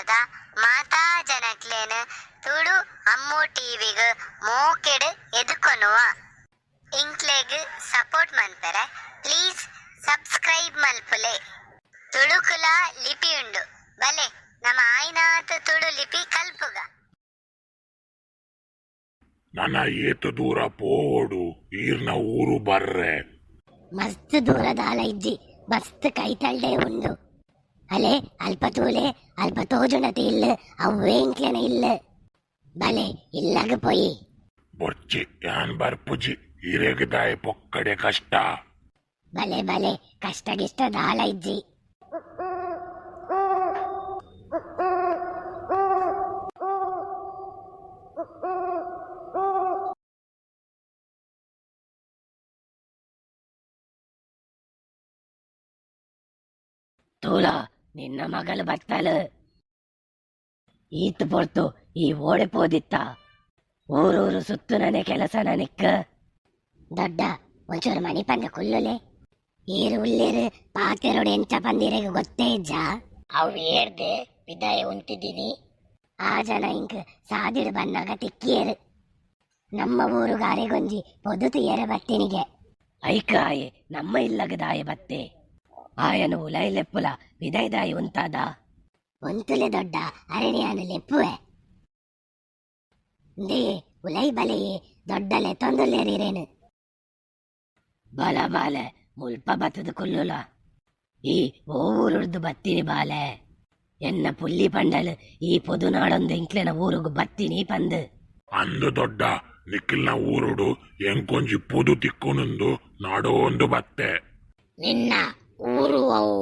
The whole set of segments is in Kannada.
ಮಾಡ್ದ ಮಾತಾ ಜನಕ್ಲೇನು ತುಳು ಅಮ್ಮು ಟಿವಿಗ್ ಮೋಕೆಡ್ ಎದುಕೊನುವ ಇಂಕ್ಲೆಗ್ ಸಪೋರ್ಟ್ ಮನ್ಪೆರೆ ಪ್ಲೀಸ್ ಸಬ್ಸ್ಕ್ರೈಬ್ ಮಲ್ಪುಲೆ. ತುಳುಕುಲ ಲಿಪಿ ಉಂಡು ಬಲೆ ನಮ್ಮ ಆಯ್ನಾತ್ ತುಳು ಲಿಪಿ ಕಲ್ಪುಗ. ನನ್ನ ಏತು ದೂರ ಪೋಡು ಈರ್ನ ಊರು ಬರ್ರೆ ಮಸ್ತ್ ದೂರದ ಆಲ ಇಜ್ಜಿ ಮಸ್ತ್ ಕೈತಳ್ಳೆ ಉಂಡು ಅಲೆ ಅಲ್ಪ ತೂಲೆ ಅಲ್ಪ ತೋಜುಣತೆ ಇಲ್ಲ ಅವೇ ಇಂಕ್ಲೆನ ಇಲ್ಲ ಬಲೆ ಇಲ್ಲಗ ಪೊಯಿ ಬೊರ್ಚಿ ಯಾನ್ ಬರ್ಪುಜಿ ಹಿರೇಗದಾಯ ಪೊಕ್ಕಡೆ ಕಷ್ಟ ಬಲೆ ಬಲೆ ಕಷ್ಟ ಗಿಷ್ಟ ದಾಲ ಇಜ್ಜಿ. ತೂಲ ನಿನ್ನ ಮಗಳು ಬತ್ತಲು ಈತ್ ಪೊರ್ತು ಈ ಓಡೆ ಪೋದಿತ್ತ ಊರೂರು ಸುತ್ತು ನನೆ ಕೆಲಸ ನನಿಕ್ಕ ದೊಡ್ಡ ಒಂಚೂರು ಮಣಿ ಪಂದ ಕುಲ್ಲುಲೆ ಏರು ಉಳ್ಳೇರು ಪಾತೆರೋಡು ಎಂಚ ಪಂದಿರೆಗೆ ಗೊತ್ತೇ ಇಜ್ಜ ಅವು ಏರ್ದೆ ವಿದಾಯ ಉಂತಿದ್ದೀನಿ ಆ ಜನ ಇಂಕ್ ಸಾದಿಡು ಬನ್ನಾಗ ತಿಕ್ಕಿಯರು ನಮ್ಮ ಊರುಗಾರೆಗೊಂಜಿ ಪೊದುತು ಎರೆ ಬತ್ತಿನಿಗೆ ಐಕಾಯೆ ನಮ್ಮ ಇಲ್ಲಗದಾಯ ಬತ್ತೆ ಆಯನು ಉಲೈಲೆಪ್ಪುಲ ವಿದೈದಾಯಿ ಉಂತಾದ ಒಂತುಲೆ ದೊಡ್ಡ ಅರಣ್ಯಾನು ಲೆಪ್ಪುವೆ ದೇ ಉಲೈ ಬಲೆಯೇ ದೊಡ್ಡಲೆ ತೊಂದುಲೆರಿರೇನು ಬಲ ಬಾಲೆ ಮುಲ್ಪ ಬತ್ತದ ಕುಲ್ಲುಲ ಈ ಊರುಡ್ದು ಬತ್ತಿನಿ ಬಾಲೆ ಎನ್ನ ಪುಲ್ಲಿ ಪಂಡಲ್ ಈ ಪೊದುನಾಡೊಂದು ಇಂಕ್ಲೆನ ಊರುಗು ಬತ್ತಿನಿ ಪಂದು ಅಂದು ದೊಡ್ಡ ನಿಖಿಲ್ನ ಊರುಡು ಎಂಕೊಂಜಿ ಪುದು ತಿಕ್ಕುನುಂದು ನಾಡೋಂದು ಬತ್ತೆ ನಿನ್ನ ಊರು ಅವು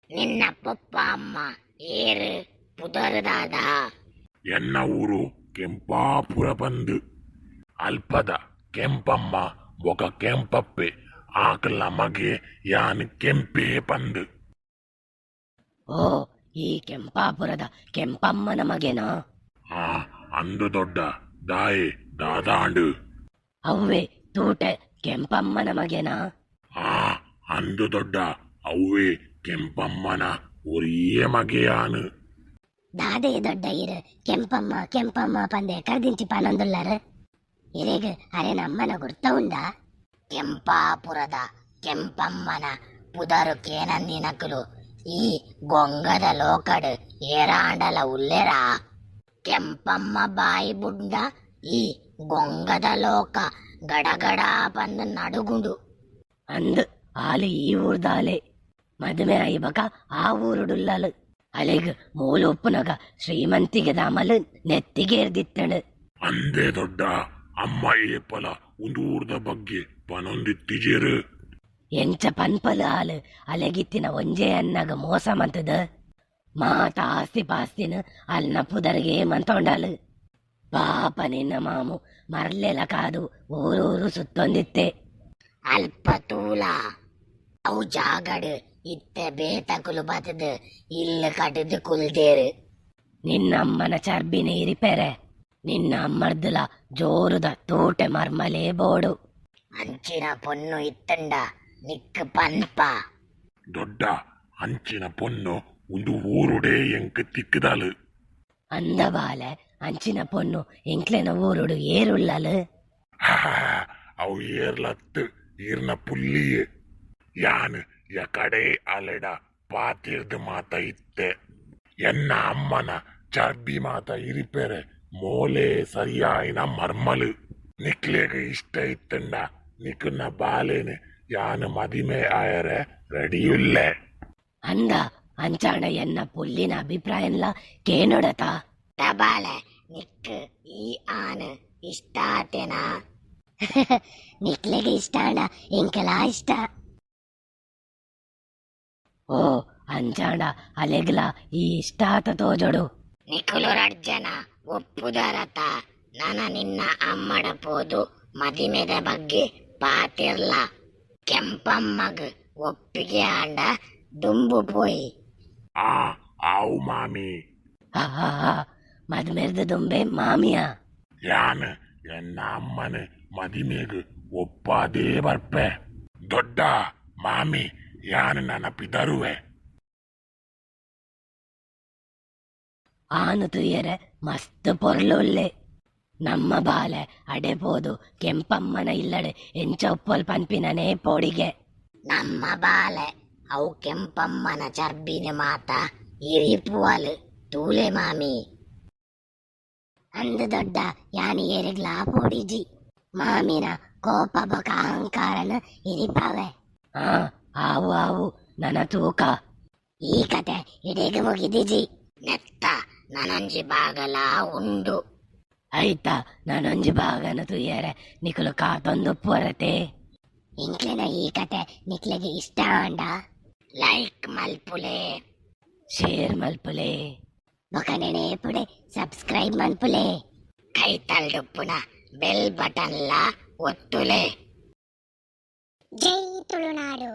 ನಿನ್ನ ಪಪ್ಪ ಅಮ್ಮ ಏರು ಪುದರ್ದಾದ ಎನ್ನ ಊರು ಕೆಂಪಾಪುರ ಬಂದು ಅಲ್ಪದ ಕೆಂಪಮ್ಮ ఒక ಕೆಂಪಪ್ಪೆ ಆಕಲ ಮಗೆ ಯಾನ್ ಕೆಂಪೇ ಪಂದು. ಓ ಈ ಕೆಂಪಾಪುರದ ಕೆಂಪಮ್ಮನ ಮಗೆನಾ? ಆ ಅಂದು ದೊಡ್ಡ ದಾಯೆ ದಾದಾಂಡು ಅವ್ವೆ ತೂಟೆ ಕೆಂಪಮ್ಮನ ಮಗೆನಾ? ಆ ಅಂದು ದೊಡ್ಡ ಅವ್ವೆ ಕೆಂಪಮ್ಮನ ಒರಿಯೇ ಮಗೆಯಾನು ದಾದೆ ದೊಡ್ಡ ಇರು ಕೆಂಪಮ್ಮ ಕೆಂಪಮ್ಮ ಪಂದೆ ಕರ್ದಿಂಚಿ ಪಾನೊಂದುಲ್ಲರು ಇರೇಗ ಅರೆ ನಮ್ಮನ ಗುರ್ತ ಉಂಡ ಕೆಂಪಾಪುರದ ಕೆಂಪಮ್ಮನ ಪುದರು ಕೇನಂದಿನಕಲು ಈ ಗೊಂಗದ ಲೋಕಡ್ ಏರಾಂಡಲ ಉಲ್ಲೆರ ಕೆಂಪಮ್ಮ ಬಾಯಿ ಬುಡ್ಡ ಈ ಗೊಂಗದ ಲೋಕ ಗಡಗಡ ಬಂದು ನಡುಗುಂಡು ಅಂದ್ ಆಲಿ ಈ ಊರ್ದಾಲೆ ಮದುವೆ ಆಯ್ಬಕ ಆ ಊರುಡುಲ್ಲಲು ಅಲೆಗ್ ಮೂಲೊಪ್ಪುನಗ ಶ್ರೀಮಂತಿಗೆ ದಾಮಲು ನೆತ್ತಿಗೇರ್ದಿತ್ತಳು ಅಂದೇ ದೊಡ್ಡ ಅಮ್ಮ ಏಪಲ ಉಂದೂರ್ದ ಬಗ್ಗೆ ಪನೊಂದಿತ್ತಿಜೇರು ಎಂಚ ಪನ್ಪಲು ಹಾಲು ಅಲೆಗಿತ್ತಿನ ಒಂಜೆ ಅನ್ನಗ ಮೋಸ ಮಂತದ ಮಾತ ಆಸ್ತಿ ಪಾಸ್ತಿನ ಅಲ್ನ ಪುದರ್ಗೆ ಮಂತೊಂಡಲು ಪಾಪ ನಿನ್ನ ಮಾಮು ಮರ್ಲೆಲ ಕಾದು ಊರೂರು ಸುತ್ತೊಂದಿತ್ತೆ ಅಲ್ಪ ತೂಲ ಅವು ಜಾಗಡು ಇತ್ತೆ ಬೇತಕುಲು ಬತದ ಇಲ್ಲ ಕಟದು ಕುಲ್ದೇರು ನಿನ್ನಮ್ಮನ ಚರ್ಬಿನ ಇರಿಪೆರೆ ನಿನ್ನ ಅಮ್ಮರ್ದಲ ಜೋರುದ ತೋಟೆ ಮರ್ಮಲೇ ಬೋಡು ಅಂಚಿನ ಪೊನ್ನು ಇತ್ತಂಡ ನಿಕ್ಕ ಪನ್ಪ ದೊಡ್ಡ ಅಂಚಿನ ಪೊನ್ನು ಒಂದು ಊರುಡೇ ಎಂಕ್ ತಿಕ್ಕದಲು ಅಂದಬಾಲೆ ಅಂಚಿನ ಪೊನ್ನು ಎಂಕ್ಲೆನ ಊರುಡು ಏರುಳ್ಳಲು ಅವು ಏರ್ಲತ್ತು ಈರ್ನ ಪುಲ್ಲಿಯೇ ಯಾನ್ ಕಡೆ ಅಲೆಡ ಪಾತಿರ್ದು ಮಾತ ಇತ್ತೆ ಎನ್ನ ಅಮ್ಮನ ಚರ್ಬಿ ಮಾತ ಇರಿಪೆರೆ ಮೋಲೆ ಸರಿಯಾಯಿನ ಮರ್ಮಲು ನಿಕ್ಲೇಗ ಇಷ್ಟ ಇತ್ತಂಡ ನಿಕ್ಕನ್ನ ಬಾಲೇನೆ ಯಾನ್ ಮದಿಮೆ ಆಯರೆ ರೆಡಿಯುಲ್ಲೆ ಅಂದ ಅಂಚಾಣ ಎನ್ನ ಪುಲ್ಲಿನ ಅಭಿಪ್ರಾಯನ್ಲ ಕೇನೊಡತ ತಬಾಲೆ ನಿಕ್ ಈ ಆನ್ ಇಷ್ಟ ಆತೇನಾ ನಿಕ್ಲೆಗೆ ಇಷ್ಟ ಅಣ್ಣ ಎಂಕಲ ಇಷ್ಟ ಓ ಅಂಚಾಂಡ ಅಲೆಗ್ಲ ಈ ಇಷ್ಟ ಆತ ತೋಜೊಡು ನಿಖುಲು ರಡ್ಜನ ಒಪ್ಪುದರತ ನನ ನಿನ್ನ ಅಮ್ಮಡ ಪೋದು ಮದಿಮೆದ ಬಗ್ಗೆ ಪಾತಿರ್ಲ ಕೆಂಪಮ್ಮಗ್ ಒಪ್ಪಿಗೆ ಆಂಡ ದುಂಬು ಪೋಯಿ ಆವು ಮಾಮಿ ಮದ್ಮೆರ್ದ ದುಂಬೆ ಮಾಮಿಯ ಯಾನ್ ಎನ್ನ ಅಮ್ಮನ ಮದಿಮೆಗ್ ಒಪ್ಪಾದೇ ಬರ್ಪೆ ದೊಡ್ಡ ಮಾಮಿ ಯಾನ್ ನನ್ನ ಪಿತರುವೆ ಆನು ತುಯ್ಯರೆ ಮಸ್ತ್ ಪೊರ್ಲುಲ್ಲೆ ನಮ್ಮ ಬಾಲೆ ಅಡೆಪೋದು ಕೆಂಪಮ್ಮನ ಇಲ್ಲಡೆ ಎಂಚ ಉಪ್ಪಲ್ ಪನ್ಪಿನನೇ ಪೋಡಿಗೆ ನಮ್ಮ ಬಾಲೆ ಅವು ಕೆಂಪಮ್ಮನ ಚರ್ಬಿನ ಮಾತ ಇರಿಪುವಲು ತೂಲೆ ಮಾಮಿ ಅಂದು ದೊಡ್ಡ ಯಾನಿಗೆರೆಗ್ಲಾ ಪೋಡಿಜಿ ಮಾಮಿನ ಕೋಪ ಬೊಕ ಅಹಂಕಾರನ ಇರಿಪಾವೆ ಆವು ಆವು ನನ್ನ ತೂಕ ಈ ಕತೆ ಇಡೆಗೆ ಮುಗಿದಿಜಿ ನೆತ್ತ ನನಂಜಿ ಬಾಗಲ ಉಂಡು ಆಯ್ತಾ ನಾನೊಂಜಿ ಭಾಗನ ತುಯ್ಯರೆ ನಿಖಲು ಕಾತೊಂದು ಪೊರತೆ ಇಂಕ್ಲಿನ ಈ ಕತೆ ನಿಕ್ಲೆಗೆ ಇಷ್ಟ ಅಂಡ ಲೈಕ್ ಮಲ್ಪುಲೆ ಶೇರ್ ಮಲ್ಪುಲೆ ಬೊಕ ನೆನೆಪುಡೆ ಸಬ್ಸ್ಕ್ರೈಬ್ ಮಲ್ಪುಲೆ ಕೈ ತಲ್ಡುಪ್ಪುನ ಬೆಲ್ ಬಟನ್ಲ ಒತ್ತುಲೆ. ಜೈ ತುಳುನಾಡು.